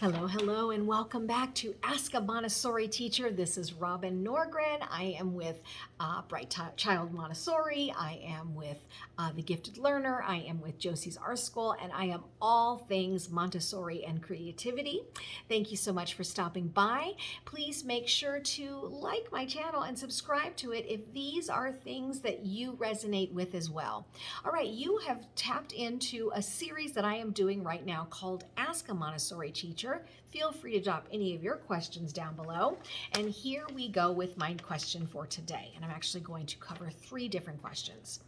Hello, hello, and welcome back to Ask a Montessori Teacher. This is Robin Norgren. I am with Bright Child Montessori. I am with The Gifted Learner. I am with Josie's Art School, and I am all things Montessori and creativity. Thank you so much for stopping by. Please make sure to like my channel and subscribe to it if these are things that you resonate with as well. All right, you have tapped into a series that I am doing right now called Ask a Montessori Teacher. Feel free to drop any of your questions down below. And here we go with my question for today. And I'm actually going to cover 3 different questions.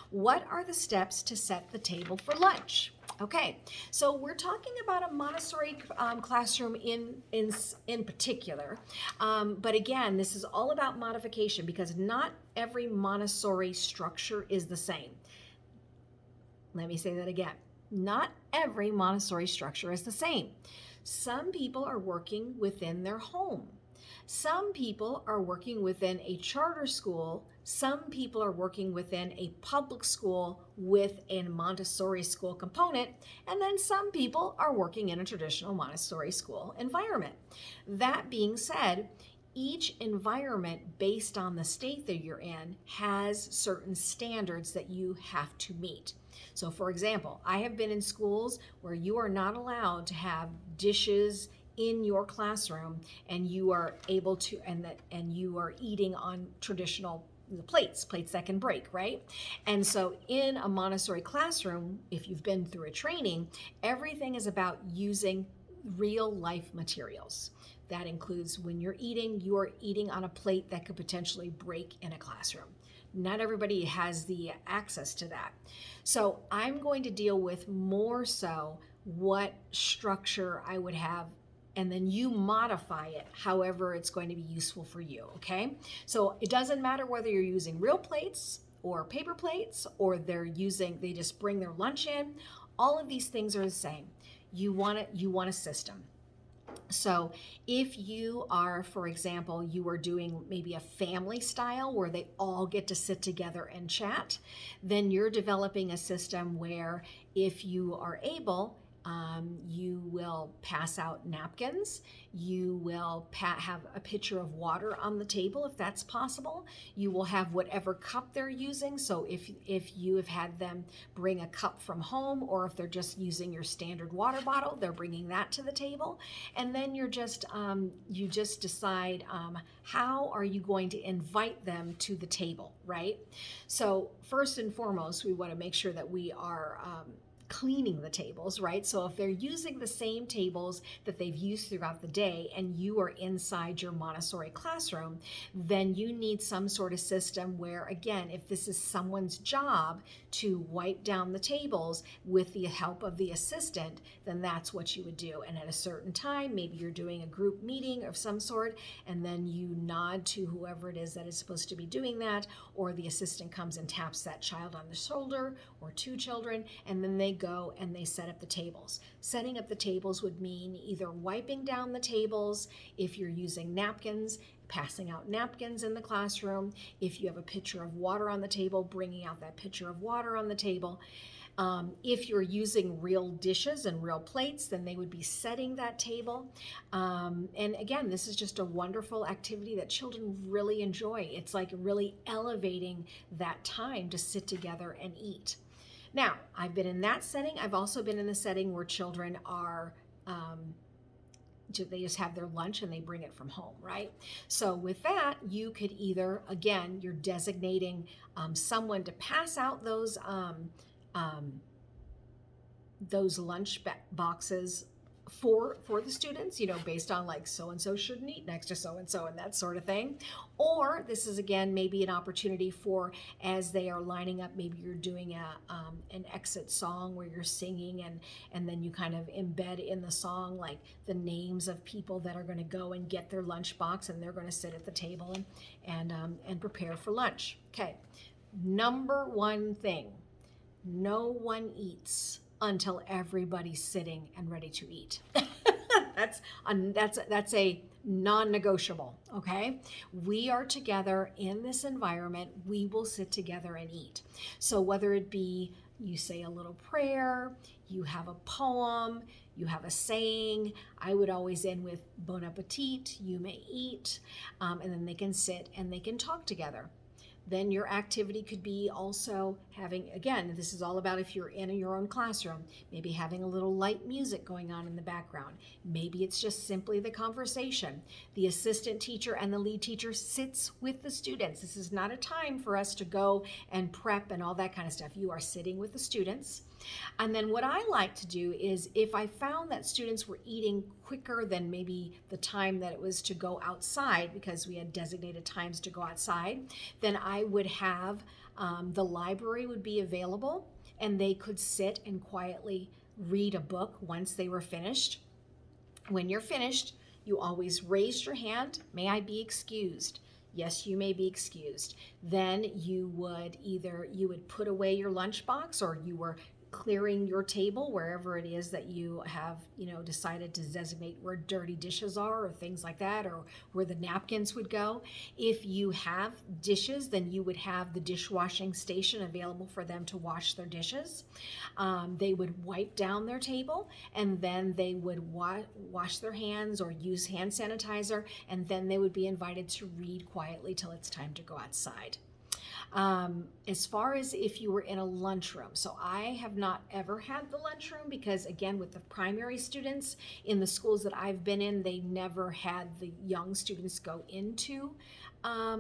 What are the steps to set the table for lunch? Okay, so we're talking about a Montessori classroom in particular. But again, this is all about modification because not every Montessori structure is the same. Let me say that again. Not every Montessori structure is the same. Some people are working within their home. Some people are working within a charter school. Some people are working within a public school with a Montessori school component. And then some people are working in a traditional Montessori school environment. That being said, each environment based on the state that you're in has certain standards that you have to meet. So for example, I have been in schools where you are not allowed to have dishes in your classroom and you are able to, and you are eating on traditional plates that can break, right? And so in a Montessori classroom, if you've been through a training, everything is about using real life materials. That includes when you're eating on a plate that could potentially break in a classroom. Not everybody has the access to that. So I'm going to deal with more so what structure I would have, and then you modify it however it's going to be useful for you, okay? So it doesn't matter whether you're using real plates or paper plates or they just bring their lunch in. All of these things are the same. You want a system. So if you are, for example, you are doing maybe a family style where they all get to sit together and chat, then you're developing a system where if you are able, you will pass out napkins. You will have a pitcher of water on the table if that's possible. You will have whatever cup they're using. So if you have had them bring a cup from home, or if they're just using your standard water bottle, they're bringing that to the table. And then you just decide how are you going to invite them to the table, right? So first and foremost, we want to make sure that we are cleaning the tables, right? So if they're using the same tables that they've used throughout the day and you are inside your Montessori classroom, then you need some sort of system where, again, if this is someone's job to wipe down the tables with the help of the assistant, then that's what you would do. And at a certain time, maybe you're doing a group meeting of some sort, and then you nod to whoever it is that is supposed to be doing that, or the assistant comes and taps that child on the shoulder, or 2 children, and then they go and they set up the tables. Setting up the tables would mean either wiping down the tables if you're using napkins, passing out napkins in the classroom. If you have a pitcher of water on the table, bringing out that pitcher of water on the table. If you're using real dishes and real plates, then they would be setting that table. And again, this is just a wonderful activity that children really enjoy. It's like really elevating that time to sit together and eat. Now, I've been in that setting. I've also been in the setting where children are, they just have their lunch and they bring it from home, right? So with that, you could either, again, you're designating someone to pass out those lunch boxes for the students, based on like so-and-so shouldn't eat next to so-and-so and that sort of thing. Or this is, again, maybe an opportunity for, as they are lining up, maybe you're doing an exit song where you're singing and then you kind of embed in the song like the names of people that are going to go and get their lunch box, and they're going to sit at the table and prepare for lunch. Okay, number 1 thing, no one eats until everybody's sitting and ready to eat. That's a non-negotiable, okay? We are together in this environment. We will sit together and eat. So whether it be You say a little prayer, you have a poem, you have a saying. I would always end with bon appetit, you may eat, and then they can sit and they can talk together. Then your activity could be also having, again, this is all about if you're in your own classroom, maybe having a little light music going on in the background. Maybe it's just simply the conversation. The assistant teacher and the lead teacher sits with the students. This is not a time for us to go and prep and all that kind of stuff. You are sitting with the students. And then what I like to do is if I found that students were eating quicker than maybe the time that it was to go outside, because we had designated times to go outside, then I would have the library would be available and they could sit and quietly read a book once they were finished. When you're finished, you always raise your hand, may I be excused? Yes, you may be excused. Then you would put away your lunchbox, or you were clearing your table wherever it is that you have decided to designate where dirty dishes are or things like that, or where the napkins would go. If you have dishes, then you would have the dishwashing station available for them to wash their dishes. They would wipe down their table, and then they would wash their hands or use hand sanitizer, and then they would be invited to read quietly till it's time to go outside. As far as if you were in a lunchroom, so I have not ever had the lunchroom because, again, with the primary students in the schools that I've been in, they never had the young students go into a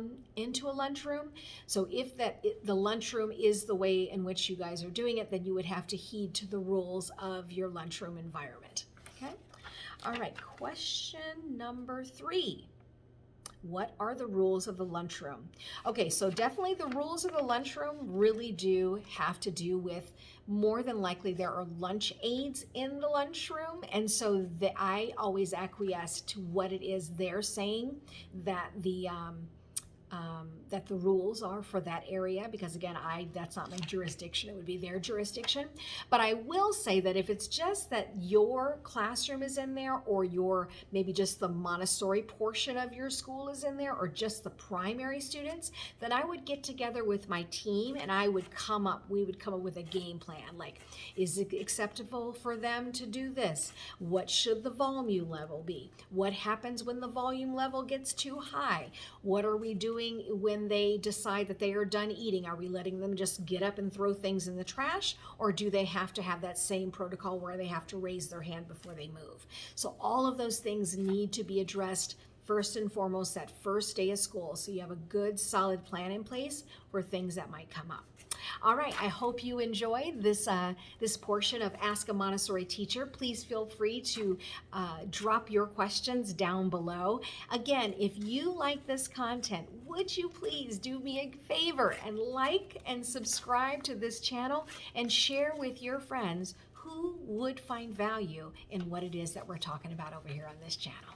lunchroom. So if the lunchroom is the way in which you guys are doing it, then you would have to heed to the rules of your lunchroom environment. Okay. All right. Question number 3. What are the rules of the lunchroom? Okay, so definitely the rules of the lunchroom really do have to do with, more than likely there are lunch aides in the lunchroom, and so I always acquiesce to what it is they're saying that the rules are for that area, because again, that's not my jurisdiction, it would be their jurisdiction. But I will say that if it's just that your classroom is in there, or maybe just the Montessori portion of your school is in there, or just the primary students, then I would get together with my team and we would come up with a game plan. Like, is it acceptable for them to do this? What should the volume level be? What happens when the volume level gets too high? What are we doing when they decide that they are done eating? Are we letting them just get up and throw things in the trash, or do they have to have that same protocol where they have to raise their hand before they move? So all of those things need to be addressed first and foremost that first day of school, so you have a good solid plan in place for things that might come up. All right, I hope you enjoyed this portion of Ask a Montessori Teacher. Please feel free to drop your questions down below. Again, if you like this content, would you please do me a favor and like and subscribe to this channel and share with your friends who would find value in what it is that we're talking about over here on this channel.